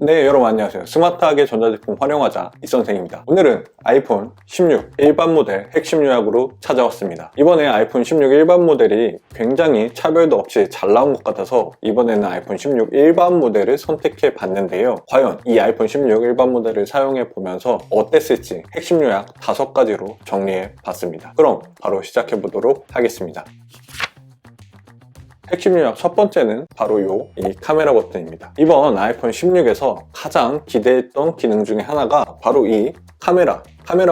네, 여러분 안녕하세요. 스마트하게 전자제품 활용하자 이선생입니다. 오늘은 아이폰 16 일반 모델 핵심 요약으로 찾아왔습니다. 이번에 아이폰 16 일반 모델이 굉장히 차별도 없이 잘 나온 것 같아서 이번에는 아이폰 16 일반 모델을 선택해 봤는데요. 과연 이 아이폰 16 일반 모델을 사용해 보면서 어땠을지 핵심 요약 5가지로 정리해 봤습니다. 그럼 바로 시작해 보도록 하겠습니다. 핵심 요약 첫 번째는 바로 이 카메라 버튼입니다. 이번 아이폰 16에서 가장 기대했던 기능 중에 하나가 바로 이 카메라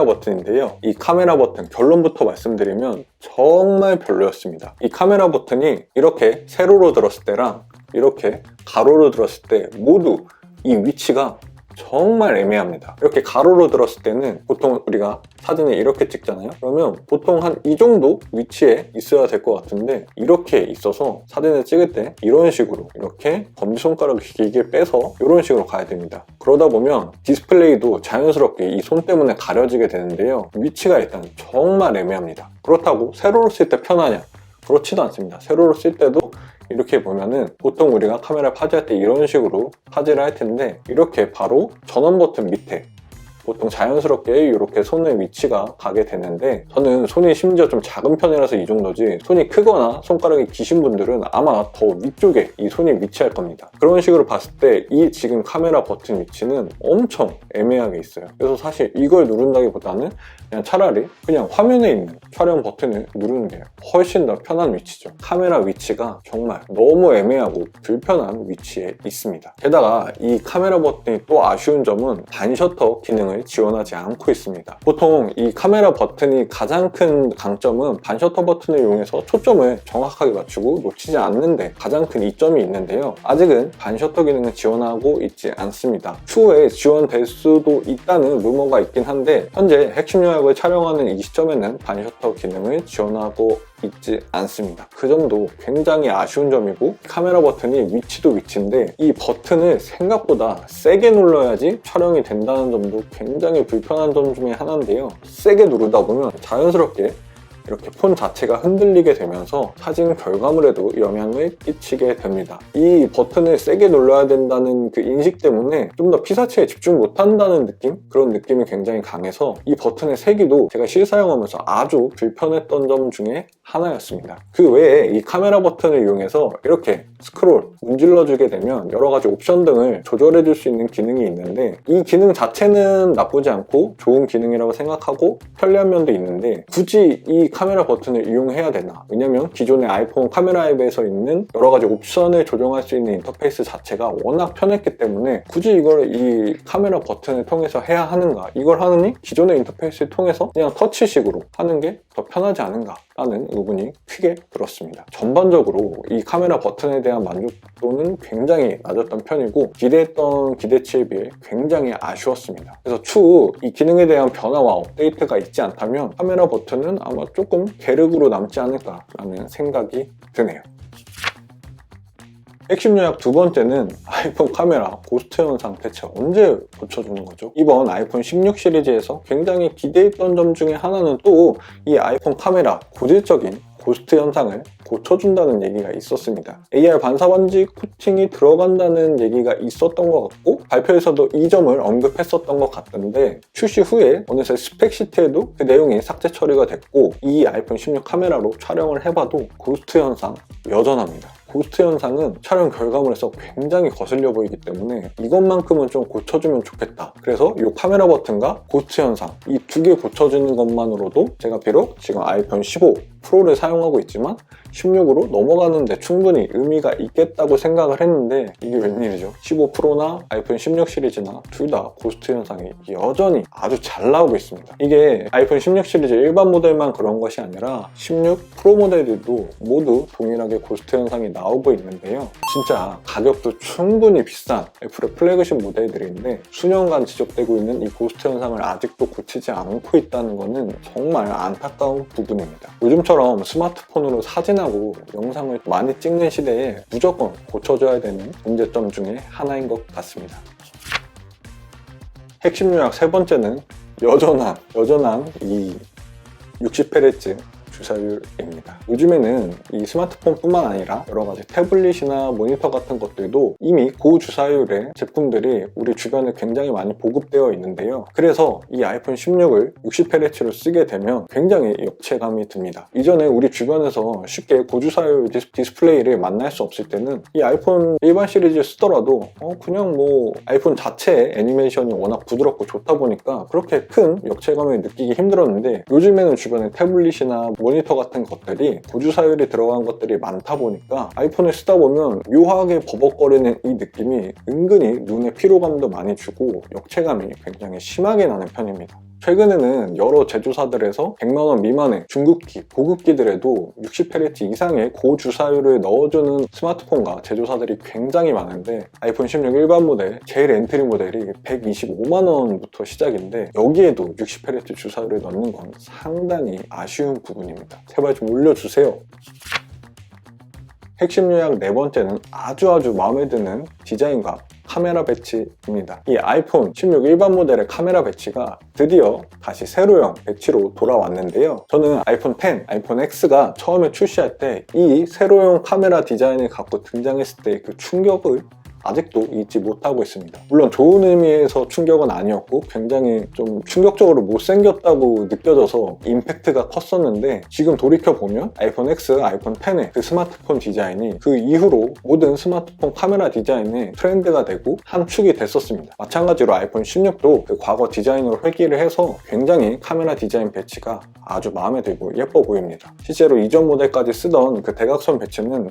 버튼인데요. 이 카메라 버튼 결론부터 말씀드리면 정말 별로였습니다. 이 카메라 버튼이 이렇게 세로로 들었을 때랑 이렇게 가로로 들었을 때 모두 이 위치가 정말 애매합니다. 이렇게 가로로 들었을 때는 보통 우리가 사진을 이렇게 찍잖아요. 그러면 보통 한 이 정도 위치에 있어야 될 것 같은데 이렇게 있어서 사진을 찍을 때 이런 식으로 이렇게 검지손가락을 길게 빼서 이런 식으로 가야 됩니다. 그러다 보면 디스플레이도 자연스럽게 이 손 때문에 가려지게 되는데요. 위치가 일단 정말 애매합니다. 그렇다고 세로로 쓸 때 편하냐? 그렇지도 않습니다. 세로로 쓸 때도 이렇게 보면은 보통 우리가 카메라 파지할 때 이런 식으로 파지를 할 텐데 이렇게 바로 전원 버튼 밑에 보통 자연스럽게 이렇게 손의 위치가 가게 되는데 저는 손이 심지어 좀 작은 편이라서 이 정도지 손이 크거나 손가락이 기신 분들은 아마 더 위쪽에 이 손이 위치할 겁니다. 그런 식으로 봤을 때 이 지금 카메라 버튼 위치는 엄청 애매하게 있어요. 그래서 사실 이걸 누른다기보다는 그냥 차라리 그냥 화면에 있는 촬영 버튼을 누르는 게 훨씬 더 편한 위치죠. 카메라 위치가 정말 너무 애매하고 불편한 위치에 있습니다. 게다가 이 카메라 버튼이 또 아쉬운 점은 반셔터 기능을 지원하지 않고 있습니다. 보통 이 카메라 버튼이 가장 큰 강점은 반셔터 버튼을 이용해서 초점을 정확하게 맞추고 놓치지 않는데 가장 큰 이점이 있는데요. 아직은 반셔터 기능을 지원하고 있지 않습니다. 추후에 지원될 수도 있다는 루머가 있긴 한데 현재 핵심 요약을 촬영하는 이 시점에는 반셔터 기능을 지원하고 있지 않습니다. 그 점도 굉장히 아쉬운 점이고 카메라 버튼이 위치도 위치인데 이 버튼을 생각보다 세게 눌러야지 촬영이 된다는 점도 굉장히 불편한 점 중에 하나인데요. 세게 누르다 보면 자연스럽게 이렇게 폰 자체가 흔들리게 되면서 사진 결과물에도 영향을 끼치게 됩니다. 이 버튼을 세게 눌러야 된다는 그 인식 때문에 좀 더 피사체에 집중 못한다는 느낌? 그런 느낌이 굉장히 강해서 이 버튼의 세기도 제가 실사용하면서 아주 불편했던 점 중에 하나였습니다. 그 외에 이 카메라 버튼을 이용해서 이렇게 스크롤, 문질러주게 되면 여러 가지 옵션 등을 조절해줄 수 있는 기능이 있는데 이 기능 자체는 나쁘지 않고 좋은 기능이라고 생각하고 편리한 면도 있는데 굳이 이 카메라 버튼을 이용해야 되나? 왜냐면 기존의 아이폰 카메라 앱에서 있는 여러 가지 옵션을 조정할 수 있는 인터페이스 자체가 워낙 편했기 때문에 굳이 이걸 이 카메라 버튼을 통해서 해야 하는가? 이걸 하느니 기존의 인터페이스를 통해서 그냥 터치식으로 하는 게 더 편하지 않은가? 라는 의문이 크게 들었습니다. 전반적으로 이 카메라 버튼에 대한 만족도는 굉장히 낮았던 편이고 기대했던 기대치에 비해 굉장히 아쉬웠습니다. 그래서 추후 이 기능에 대한 변화와 업데이트가 있지 않다면 카메라 버튼은 아마 조금 계륵으로 남지 않을까라는 생각이 드네요. 핵심 요약 두 번째는 아이폰 카메라 고스트 현상 대체 언제 고쳐주는 거죠? 이번 아이폰 16 시리즈에서 굉장히 기대했던 점 중에 하나는 또 이 아이폰 카메라 고질적인 고스트 현상을 고쳐준다는 얘기가 있었습니다. AR 반사반지 코팅이 들어간다는 얘기가 있었던 것 같고 발표에서도 이 점을 언급했었던 것 같던데 출시 후에 어느새 스펙시트에도 그 내용이 삭제 처리가 됐고 이 아이폰 16 카메라로 촬영을 해봐도 고스트 현상 여전합니다. 고스트 현상은 촬영 결과물에서 굉장히 거슬려 보이기 때문에 이것만큼은 좀 고쳐주면 좋겠다. 그래서 이 카메라 버튼과 고스트 현상 이 두 개 고쳐주는 것만으로도 제가 비록 지금 아이폰 15 프로를 사용하고 있지만 16으로 넘어가는데 충분히 의미가 있겠다고 생각을 했는데 이게 웬일이죠? 15 프로나 아이폰 16 시리즈나 둘 다 고스트 현상이 여전히 아주 잘 나오고 있습니다. 이게 아이폰 16 시리즈 일반 모델만 그런 것이 아니라 16 프로 모델들도 모두 동일하게 고스트 현상이 나오고 있는데요. 진짜 가격도 충분히 비싼 애플의 플래그십 모델들인데 수년간 지속되고 있는 이 고스트 현상을 아직도 고치지 않고 있다는 것은 정말 안타까운 부분입니다. 요즘처럼 스마트폰으로 사진하고 영상을 많이 찍는 시대에 무조건 고쳐줘야 되는 문제점 중에 하나인 것 같습니다. 핵심 요약 세 번째는 여전한 이 60Hz 주사율입니다. 요즘에는 이 스마트폰뿐만 아니라 여러 가지 태블릿이나 모니터 같은 것들도 이미 고주사율의 제품들이 우리 주변에 굉장히 많이 보급되어 있는데요. 그래서 이 아이폰 16을 60Hz로 쓰게 되면 굉장히 역체감이 듭니다. 이전에 우리 주변에서 쉽게 고주사율 디스플레이를 만날 수 없을 때는 이 아이폰 일반 시리즈 쓰더라도 그냥 뭐 아이폰 자체의 애니메이션이 워낙 부드럽고 좋다 보니까 그렇게 큰 역체감을 느끼기 힘들었는데, 요즘에는 주변에 태블릿이나 모니터 같은 것들이 고주사율이 들어간 것들이 많다 보니까 아이폰을 쓰다 보면 묘하게 버벅거리는 이 느낌이 은근히 눈에 피로감도 많이 주고 역체감이 굉장히 심하게 나는 편입니다. 최근에는 여러 제조사들에서 100만원 미만의 중급기, 고급기들에도 60Hz 이상의 고주사율을 넣어주는 스마트폰과 제조사들이 굉장히 많은데, 아이폰 16 일반 모델 제일 엔트리 모델이 125만원부터 시작인데 여기에도 60Hz 주사율을 넣는 건 상당히 아쉬운 부분입니다. 제발 좀 올려주세요. 핵심 요약 네 번째는 아주 마음에 드는 디자인과 카메라 배치입니다. 이 아이폰 16 일반 모델의 카메라 배치가 드디어 다시 세로형 배치로 돌아왔는데요. 저는 아이폰 X, 아이폰 X가 처음에 출시할 때 이 세로형 카메라 디자인을 갖고 등장했을 때 그 충격을 아직도 잊지 못하고 있습니다. 물론 좋은 의미에서 충격은 아니었고 굉장히 좀 충격적으로 못생겼다고 느껴져서 임팩트가 컸었는데, 지금 돌이켜보면 아이폰 X, 아이폰 X의 그 스마트폰 디자인이 그 이후로 모든 스마트폰 카메라 디자인의 트렌드가 되고 한 축이 됐었습니다. 마찬가지로 아이폰 16도 그 과거 디자인으로 회귀를 해서 굉장히 카메라 디자인 배치가 아주 마음에 들고 예뻐 보입니다. 실제로 이전 모델까지 쓰던 그 대각선 배치는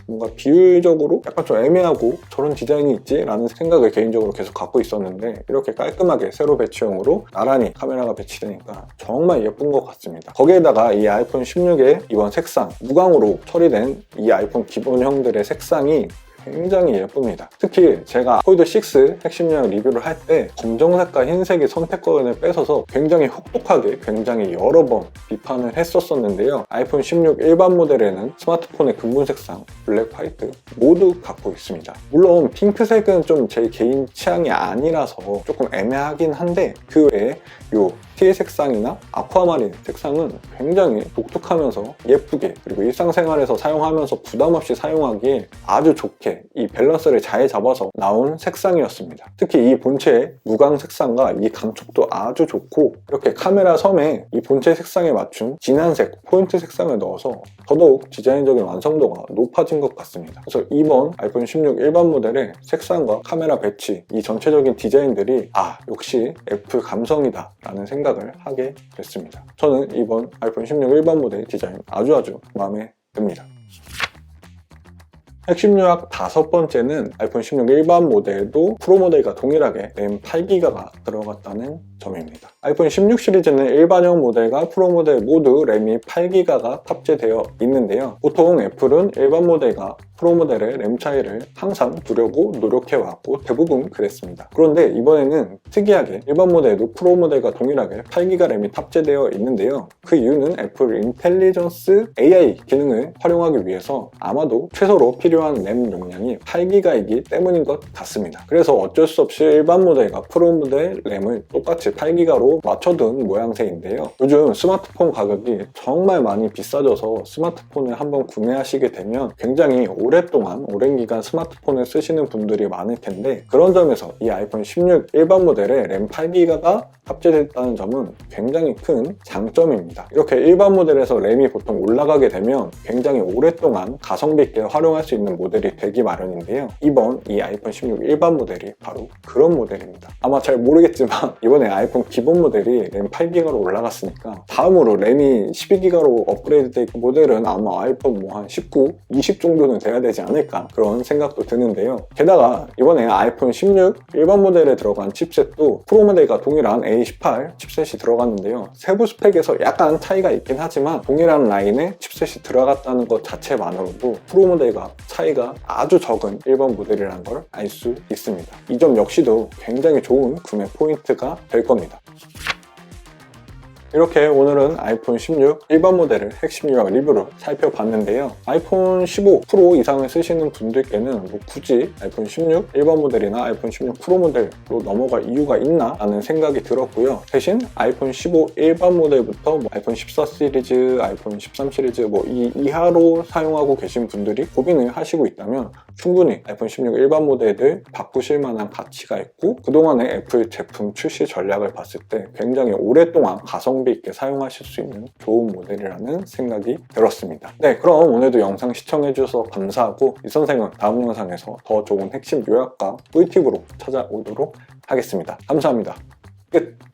뭔가 비율적으로 약간 좀 애매하고 저런 디자인이 있지? 라는 생각을 개인적으로 계속 갖고 있었는데, 이렇게 깔끔하게 세로 배치형으로 나란히 카메라가 배치되니까 정말 예쁜 것 같습니다. 거기에다가 이 아이폰 16의 이번 색상, 무광으로 처리된 이 아이폰 기본형들의 색상이 굉장히 예쁩니다. 특히 제가 폴드 6 핵심량 리뷰를 할 때 검정색과 흰색의 선택권을 뺏어서 굉장히 혹독하게 굉장히 여러 번 비판을 했었는데요. 아이폰 16 일반 모델에는 스마트폰의 근본 색상 블랙, 화이트 모두 갖고 있습니다. 물론 핑크색은 좀 제 개인 취향이 아니라서 조금 애매하긴 한데, 그 외에 요 티의 색상이나 아쿠아마린 색상은 굉장히 독특하면서 예쁘게, 그리고 일상생활에서 사용하면서 부담없이 사용하기에 아주 좋게 이 밸런스를 잘 잡아서 나온 색상이었습니다. 특히 이 본체의 무광 색상과 이 감촉도 아주 좋고, 이렇게 카메라 섬에 이 본체 색상에 맞춘 진한색 포인트 색상을 넣어서 더더욱 디자인적인 완성도가 높아진 것 같습니다. 그래서 이번 아이폰 16 일반 모델의 색상과 카메라 배치, 이 전체적인 디자인들이 역시 애플 감성이다 라는 생각을 하게 됐습니다. 저는 이번 아이폰 16 일반 모델 디자인 아주 마음에 듭니다. 핵심 요약 다섯 번째는 아이폰 16 일반 모델도 프로 모델과 동일하게 램 8기가가 들어갔다는 점입니다. 아이폰 16 시리즈는 일반형 모델과 프로 모델 모두 램이 8기가가 탑재되어 있는데요. 보통 애플은 일반 모델과 프로 모델의 램 차이를 항상 두려고 노력해왔고 대부분 그랬습니다. 그런데 이번에는 특이하게 일반 모델도 프로 모델과 동일하게 8기가 램이 탑재되어 있는데요. 그 이유는 애플 인텔리전스 AI 기능을 활용하기 위해서 아마도 최소로 필요한 램 용량이 8기가이기 때문인 것 같습니다. 그래서 어쩔 수 없이 일반 모델과 프로 모델 램을 똑같이 8기가로 맞춰둔 모양새인데요. 요즘 스마트폰 가격이 정말 많이 비싸져서 스마트폰을 한번 구매하시게 되면 굉장히 오랫동안 오랜 기간 스마트폰을 쓰시는 분들이 많을 텐데, 그런 점에서 이 아이폰 16 일반 모델에 램 8기가가 탑재됐다는 점은 굉장히 큰 장점입니다. 이렇게 일반 모델에서 램이 보통 올라가게 되면 굉장히 오랫동안 가성비 있게 활용할 수 있는 모델이 되기 마련인데요. 이번 이 아이폰 16 일반 모델이 바로 그런 모델입니다. 아마 잘 모르겠지만 이번에 아이폰 기본 모델이 램 8기가로 올라갔으니까 다음으로 램이 12기가로 업그레이드된 모델은 아마 아이폰 한 19, 20 정도는 돼야 되지 않을까, 그런 생각도 드는데요. 게다가 이번에 아이폰 16 일반 모델에 들어간 칩셋도 프로 모델과 동일한 A18 칩셋이 들어갔는데요. 세부 스펙에서 약간 차이가 있긴 하지만 동일한 라인에 칩셋이 들어갔다는 것 자체만으로도 프로 모델과 차이가 아주 적은 일반 모델이라는 걸 알 수 있습니다. 이 점 역시도 굉장히 좋은 구매 포인트가 될 겁니다. 이렇게 오늘은 아이폰 16 일반 모델을 핵심 요약 리뷰로 살펴봤는데요. 아이폰 15 프로 이상을 쓰시는 분들께는 뭐 굳이 아이폰 16 일반 모델이나 아이폰 16 프로 모델로 넘어갈 이유가 있나 라는 생각이 들었고요. 대신 아이폰 15 일반 모델부터 뭐 아이폰 14 시리즈, 아이폰 13 시리즈 뭐 이 이하로 사용하고 계신 분들이 고민을 하시고 있다면 충분히 아이폰 16 일반 모델을 바꾸실 만한 가치가 있고, 그동안의 애플 제품 출시 전략을 봤을 때 굉장히 오랫동안 가성비 있게 사용하실 수 있는 좋은 모델이라는 생각이 들었습니다. 네, 그럼 오늘도 영상 시청해주셔서 감사하고 이 선생은 다음 영상에서 더 좋은 핵심 요약과 꿀팁으로 찾아오도록 하겠습니다. 감사합니다. 끝!